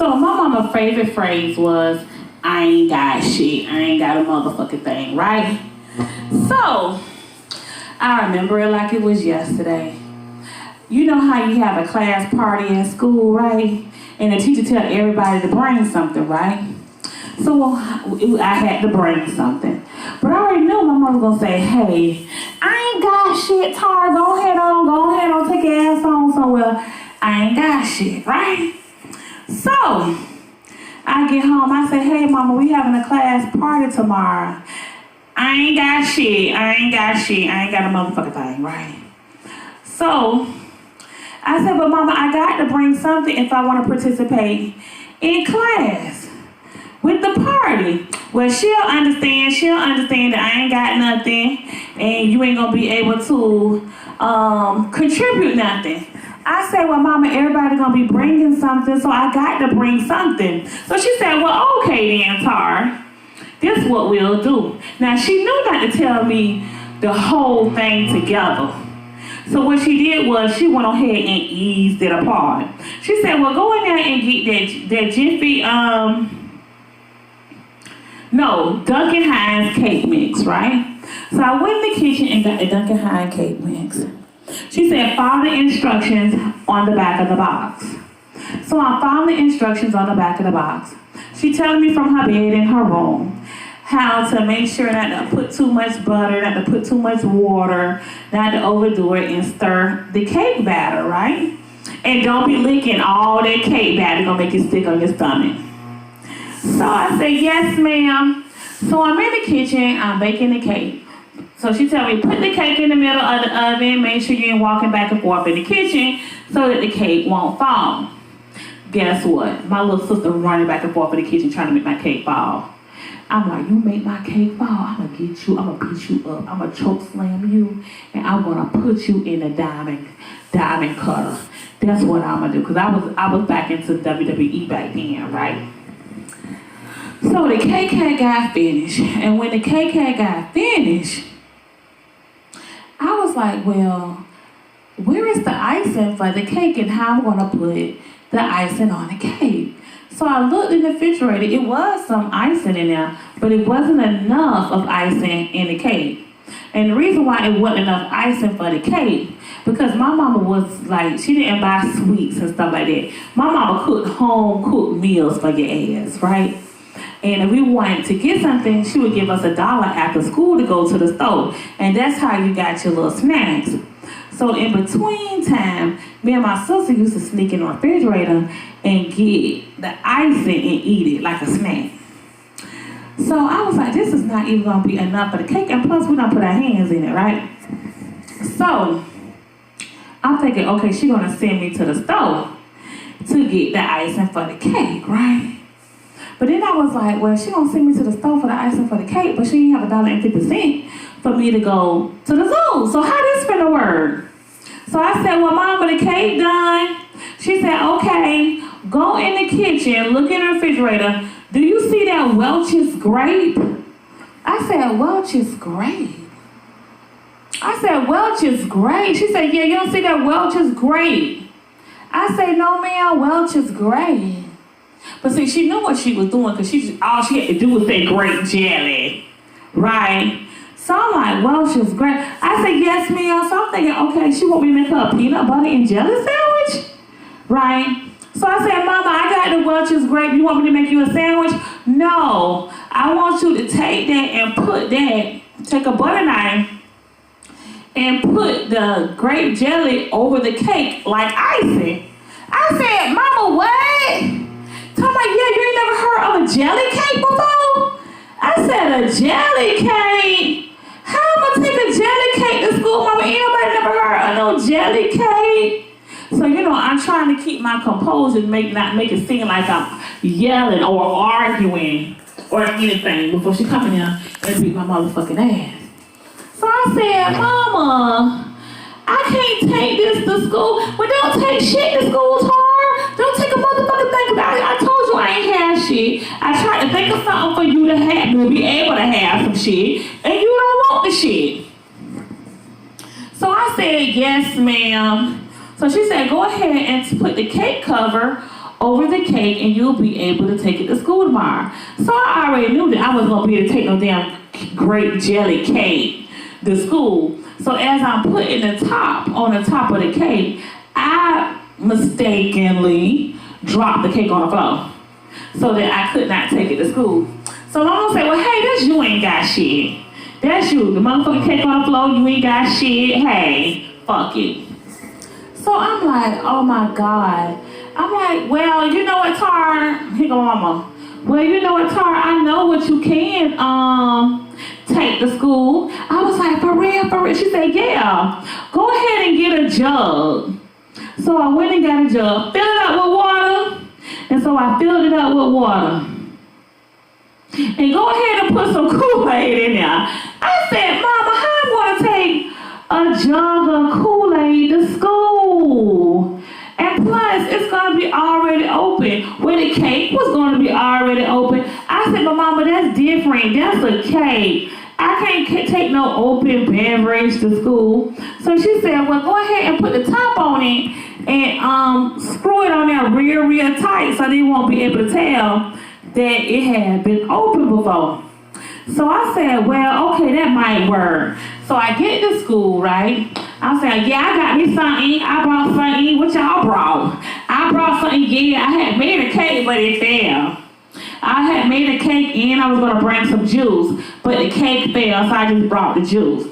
So my mama's favorite phrase was, I ain't got shit. I ain't got a motherfucking thing, right? So, I remember it like it was yesterday. You know how you have a class party in school, right? And the teacher tell everybody to bring something, right? So I had to bring something. But I already knew my mom was gonna say, hey, I ain't got shit, Tar. Go ahead on, take your ass on somewhere. I ain't got shit, right? So, I get home, I say, hey, mama, we having a class party tomorrow. I ain't got shit, I ain't got a motherfucking thing, right? So, I said, but mama, I got to bring something if I want to participate in class with the party. Well, she'll understand that I ain't got nothing and you ain't gonna be able to contribute nothing. I said, well, mama, everybody gonna be bringing something, so I got to bring something. So she said, well, okay then, Tar, this is what we'll do. Now, she knew not to tell me the whole thing together. So what she did was she went ahead and eased it apart. She said, well, go in there and get that Jiffy, Duncan Hines cake mix, right? So I went in the kitchen and got the Duncan Hines cake mix. She said, follow the instructions on the back of the box. So I followed the instructions on the back of the box. She telling me from her bed in her room how to make sure not to put too much butter, not to put too much water, not to overdo it, and stir the cake batter, right? And don't be licking all that cake batter, it's gonna make it stick on your stomach. So I said, yes, ma'am. So I'm in the kitchen, I'm baking the cake. So she told me, put the cake in the middle of the oven, make sure you ain't walking back and forth in the kitchen so that the cake won't fall. Guess what? My little sister running back and forth in the kitchen trying to make my cake fall. I'm like, you make my cake fall, I'm gonna get you, I'm gonna beat you up, I'm gonna choke slam you, and I'm gonna put you in a diamond cutter. That's what I'm gonna do, because I was back into WWE back then, right? So the cake had got finished, and when the cake had got finished, I was like, well, where is the icing for the cake and how I'm gonna put the icing on the cake? So I looked in the refrigerator, it was some icing in there, but it wasn't enough of icing in the cake. And the reason why it wasn't enough icing for the cake, because my mama was like, she didn't buy sweets and stuff like that. My mama cooked home-cooked meals for your ass, right? And if we wanted to get something, she would give us $1 after school to go to the store. And that's how you got your little snacks. So in between time, me and my sister used to sneak in the refrigerator and get the icing and eat it like a snack. So I was like, this is not even gonna be enough for the cake, and plus we don't put our hands in it, right? So I'm thinking, okay, she's gonna send me to the store to get the icing for the cake, right? But then I was like, well, she gonna send me to the store for the icing for the cake, but she didn't have $1.50 for me to go to the zoo. So how this finna work? So I said, well, Mama, the cake done. She said, okay, go in the kitchen, look in the refrigerator. Do you see that Welch's grape? I said, Welch's grape? I said, Welch's grape? She said, yeah, you don't see that Welch's grape? I said, no, ma'am, Welch's grape. But see, she knew what she was doing because all she had to do was say grape jelly, right? So I'm like, Welch's grape. I said, yes, ma'am. So I'm thinking, okay, she want me to make her a peanut butter and jelly sandwich, right? So I said, Mama, I got the Welch's grape. You want me to make you a sandwich? No, I want you to take that and take a butter knife and put the grape jelly over the cake like icing. I said, Mama, what? Talking about, yeah, you ain't never heard of a jelly cake before? I said, a jelly cake? How am I gonna take a jelly cake to school, Mama? Ain't nobody never heard of no jelly cake? So, I'm trying to keep my composure, not make it seem like I'm yelling or arguing or anything before she come in here and beat my motherfucking ass. So I said, Mama, I can't take this to school. Well, don't take shit to school, Tar. Don't take a motherfucking thing about it. I told you I ain't have shit. I tried to think of something for you to have, to be able to have some shit, and you don't want the shit. So I said, yes, ma'am. So she said, go ahead and put the cake cover over the cake and you'll be able to take it to school tomorrow. So I already knew that I wasn't going to be able to take no damn grape jelly cake to school. So as I'm putting the top on the top of the cake, I mistakenly dropped the cake on the floor so that I could not take it to school. So Mama say, well, hey, that's you ain't got shit. That's you. The motherfucking cake on the floor, you ain't got shit. Hey, fuck it. So I'm like, oh my God. I'm like, well, you know what, Tar? Here go Mama. Well, you know what, Tar? I know what you can take to school. I was like, for real, for real? She said, yeah. Go ahead and get a jug. So I went and got a jug, filled it up with water. And so I filled it up with water. And go ahead and put some Kool-Aid in there. I said, Mama, how I'm going to take a jug of Kool-Aid to school? And plus, it's going to be already open. Where the cake was going to be already open. I said, but Mama, that's different. That's a cake. I can't take no open beverage to school. So she said, well, go ahead and put the top on it and screw it on there real tight so they won't be able to tell that it had been open before. So I said, well, okay, that might work. So I get to school, right? I said, yeah, I got me something. I brought something. What y'all brought? I brought something, yeah. I had made a cake, but it failed. I had made a cake and I was going to bring some juice, but the cake failed, so I just brought the juice.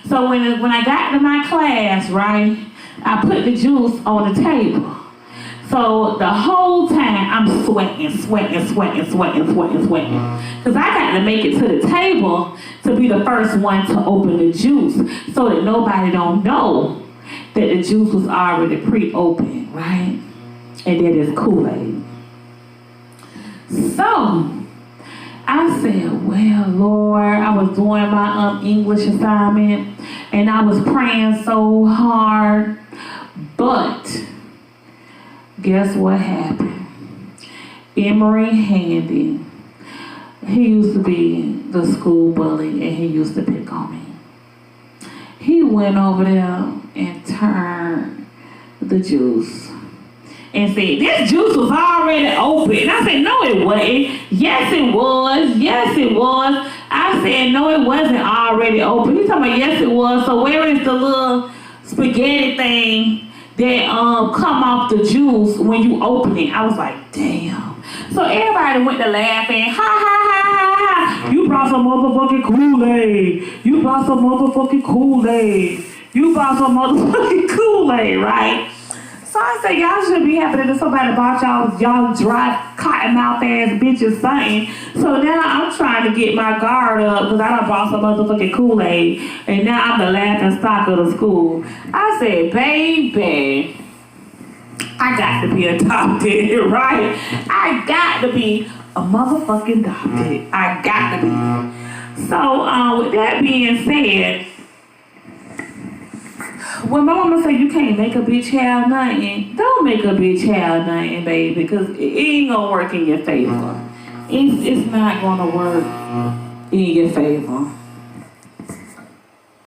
So when I got to my class, right, I put the juice on the table. So the whole time I'm sweating. Because I got to make it to the table to be the first one to open the juice so that nobody don't know that the juice was already pre-opened, right? And that is Kool-Aid. So I said, well, Lord, I was doing my English assignment and I was praying so hard, but guess what happened? Emory Handy, he used to be the school bully and he used to pick on me. He went over there and turned the juice and said, this juice was already open. And I said, no, it wasn't. Yes, it was. Yes, it was. I said, no, it wasn't already open. He's talking about, yes, it was. So where is the little spaghetti thing that come off the juice when you open it? I was like, damn. So everybody went to laughing. Ha, ha, ha, ha, ha. You brought some motherfucking Kool-Aid. You brought some motherfucking Kool-Aid. You brought some motherfucking Kool-Aid, right? So I said, y'all should be happy that somebody bought y'all dry cotton mouth ass bitches something. So now I'm trying to get my guard up because I done bought some motherfucking Kool-Aid and now I'm the laughing stock of the school. I said, baby, I got to be adopted, right? I got to be a motherfucking adopted. I got to be. So with that being said, when my mama say you can't make a bitch have nothing, don't make a bitch have nothing, baby, because it ain't gonna work in your favor. It's not gonna work in your favor.